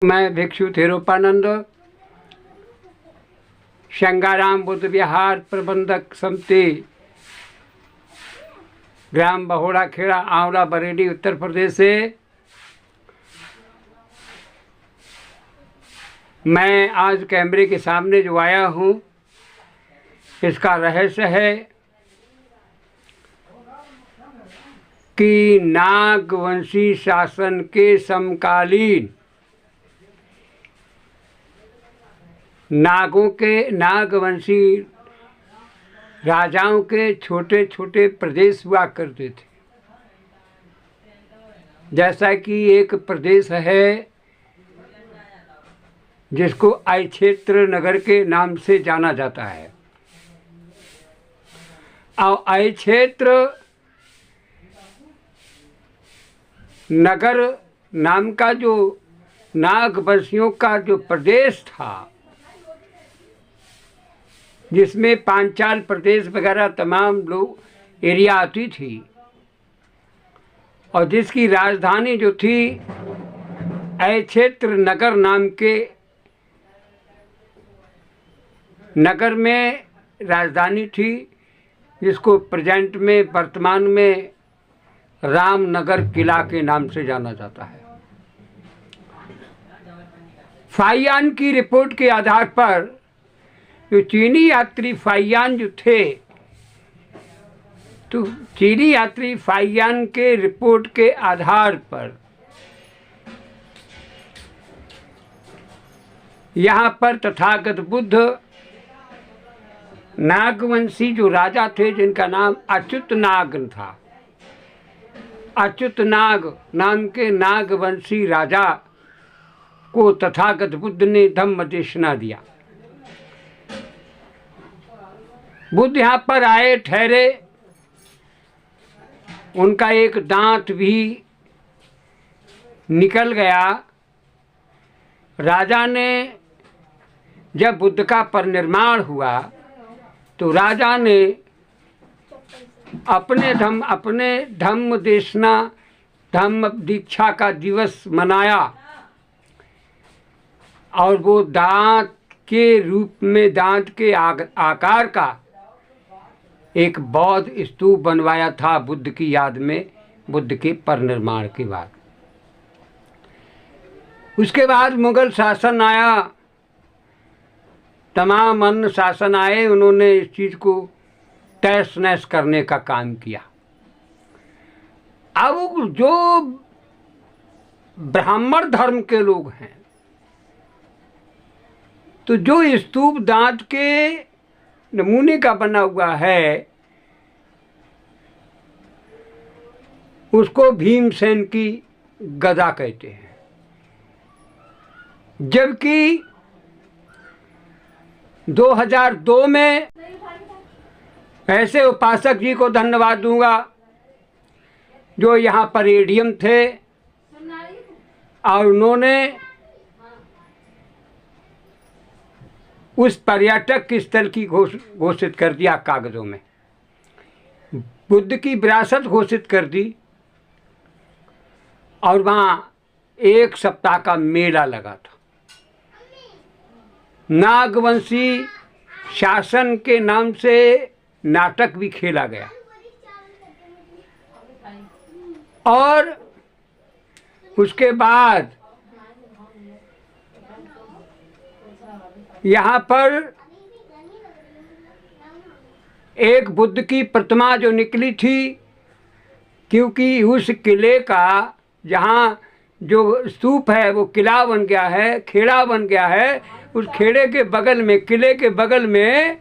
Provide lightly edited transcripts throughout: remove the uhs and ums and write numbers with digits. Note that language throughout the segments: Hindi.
मैं भिक्षु थेरोपानंद शंगाराम बुद्ध विहार प्रबंधक समिति ग्राम बहोड़ा खेड़ा आंवला बरेली उत्तर प्रदेश से मैं आज कैमरे के सामने जो आया हूँ, इसका रहस्य है कि नागवंशी शासन के समकालीन नागवंशी राजाओं के छोटे छोटे प्रदेश हुआ करते थे। जैसा कि एक प्रदेश है जिसको अक्षेत्र नगर के नाम से जाना जाता है, और अक्षेत्र नगर नाम का जो नागवंशियों का जो प्रदेश था, जिसमें पांचाल प्रदेश वगैरह तमाम लोग एरिया आती थी, और जिसकी राजधानी जो थी अक्षेत्र नगर नाम के नगर में राजधानी थी, जिसको प्रेजेंट में वर्तमान में रामनगर किला के नाम से जाना जाता है। फाहियान की रिपोर्ट के आधार पर जो चीनी यात्री फाहियान जो थे, तो चीनी यात्री फाहियान के रिपोर्ट के आधार पर यहाँ पर तथागत बुद्ध नागवंशी जो राजा थे, जिनका नाम अच्युत नाग था, अच्युत नाग नाम के नागवंशी राजा को तथागत बुद्ध ने धम्म देशना दिया। बुद्ध यहाँ पर आए, ठहरे, उनका एक दांत भी निकल गया। राजा ने जब बुद्ध का परिनिर्वाण हुआ तो राजा ने अपने धम्म देशना धम्म दीक्षा का दिवस मनाया, और वो दांत के रूप में दांत के आकार का एक बौद्ध स्तूप बनवाया था बुद्ध की याद में, बुद्ध के परिनिर्वाण के बाद। उसके बाद मुगल शासन आया, तमाम अन्य शासन आए, उन्होंने इस चीज़ को तहस नहस करने का काम किया। अब जो ब्राह्मण धर्म के लोग हैं, तो जो स्तूप दांत के नमूने का बना हुआ है, उसको भीमसेन की गदा कहते हैं। जबकि 2002 में ऐसे उपासक जी को धन्यवाद दूंगा जो यहाँ पर एडीएम थे, और उन्होंने उस पर्यटक स्थल की घोषित कर दिया कागज़ों में, बुद्ध की विरासत घोषित कर दी, और वहाँ 1 सप्ताह का मेला लगा था। नागवंशी शासन के नाम से नाटक भी खेला गया, और उसके बाद यहाँ पर एक बुद्ध की प्रतिमा जो निकली थी, क्योंकि उस किले का जहाँ जो स्तूप है वो किला बन गया है, खेड़ा बन गया है। उस खेड़े के बगल में, किले के बगल में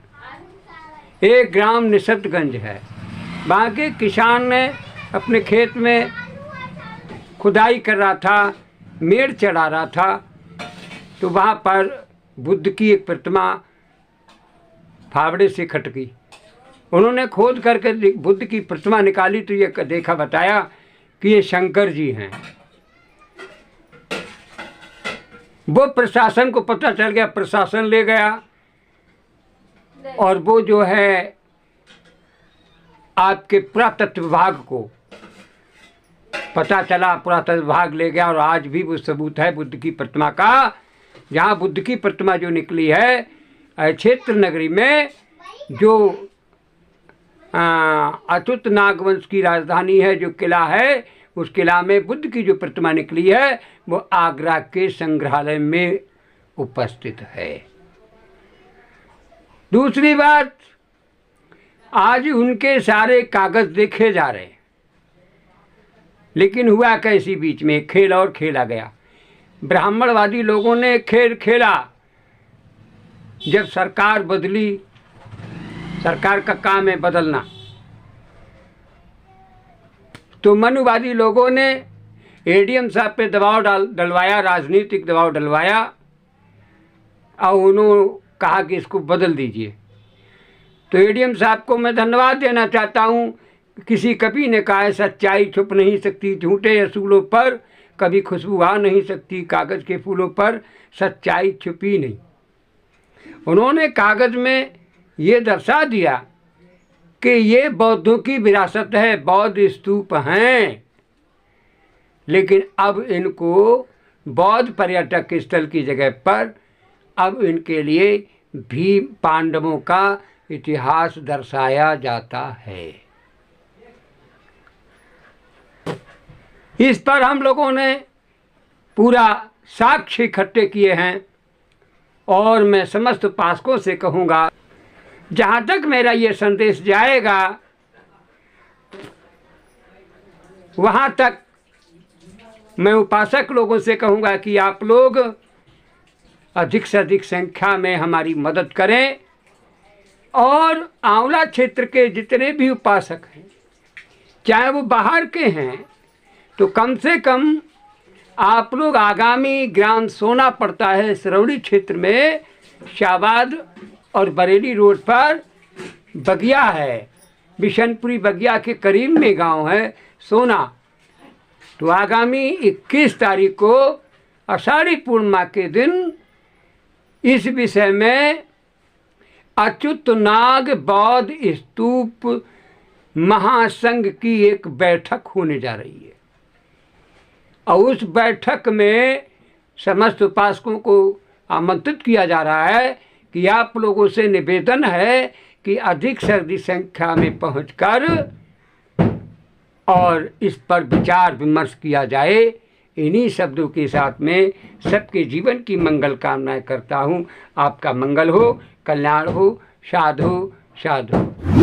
एक ग्राम निषदगंज है। वहाँ के किसान ने अपने खेत में खुदाई कर रहा था, मेड़ चढ़ा रहा था, तो वहाँ पर बुद्ध की एक प्रतिमा फावड़े से खट गई। उन्होंने खोद करके बुद्ध की प्रतिमा निकाली, तो ये देखा, बताया कि ये शंकर जी हैं। वो प्रशासन को पता चल गया, प्रशासन ले गया, और वो जो है आपके पुरातत्व विभाग को पता चला, पुरातत्व विभाग ले गया और आज भी वो सबूत है बुद्ध की प्रतिमा का। जहाँ बुद्ध की प्रतिमा जो निकली है क्षेत्र नगरी में, जो अतुत नागवंश की राजधानी है, जो किला है, उस किला में बुद्ध की जो प्रतिमा निकली है वो आगरा के संग्रहालय में उपस्थित है। दूसरी बात, आज उनके सारे कागज देखे जा रहे हैं, लेकिन हुआ कैसी बीच में खेल और खेला गया। ब्राह्मणवादी लोगों ने खेल खेला। जब सरकार बदली, सरकार का काम है बदलना, तो मनुवादी लोगों ने एडीएम साहब पे दबाव डलवाया, राजनीतिक दबाव डलवाया और उन्होंने कहा कि इसको बदल दीजिए। तो एडीएम साहब को मैं धन्यवाद देना चाहता हूँ। किसी कवि ने कहा है, सच्चाई छुप नहीं सकती झूठे असूलों पर, कभी खुशबू आ नहीं सकती कागज़ के फूलों पर, सच्चाई छुपी नहीं। उन्होंने कागज़ में ये दर्शा दिया कि ये बौद्धों की विरासत है, बौद्ध स्तूप हैं, लेकिन अब इनको बौद्ध पर्यटक स्थल की जगह पर अब इनके लिए भीम पांडवों का इतिहास दर्शाया जाता है। इस पर हम लोगों ने पूरा साक्ष्य इकट्ठे किए हैं और मैं समस्त उपासकों से कहूँगा, जहाँ तक मेरा ये संदेश जाएगा वहाँ तक मैं उपासक लोगों से कहूँगा कि आप लोग अधिक से अधिक संख्या में हमारी मदद करें और आंवला क्षेत्र के जितने भी उपासक हैं, चाहे वो बाहर के हैं, तो कम से कम आप लोग आगामी ग्राम सोना पड़ता है सिरौली क्षेत्र में, शाहबाद और बरेली रोड पर बगिया है, बिशनपुरी बगिया के करीब में गांव है सोना। तो आगामी 21 तारीख को आषाढ़ी पूर्णिमा के दिन इस विषय में अच्युत नाग बौद्ध स्तूप महासंघ की एक बैठक होने जा रही है और उस बैठक में समस्त उपासकों को आमंत्रित किया जा रहा है कि आप लोगों से निवेदन है कि अधिक से अधिक संख्या में पहुंचकर और इस पर विचार विमर्श किया जाए। इन्हीं शब्दों के साथ में सबके जीवन की मंगल कामनाएं करता हूं। आपका मंगल हो, कल्याण हो, साधु साधु।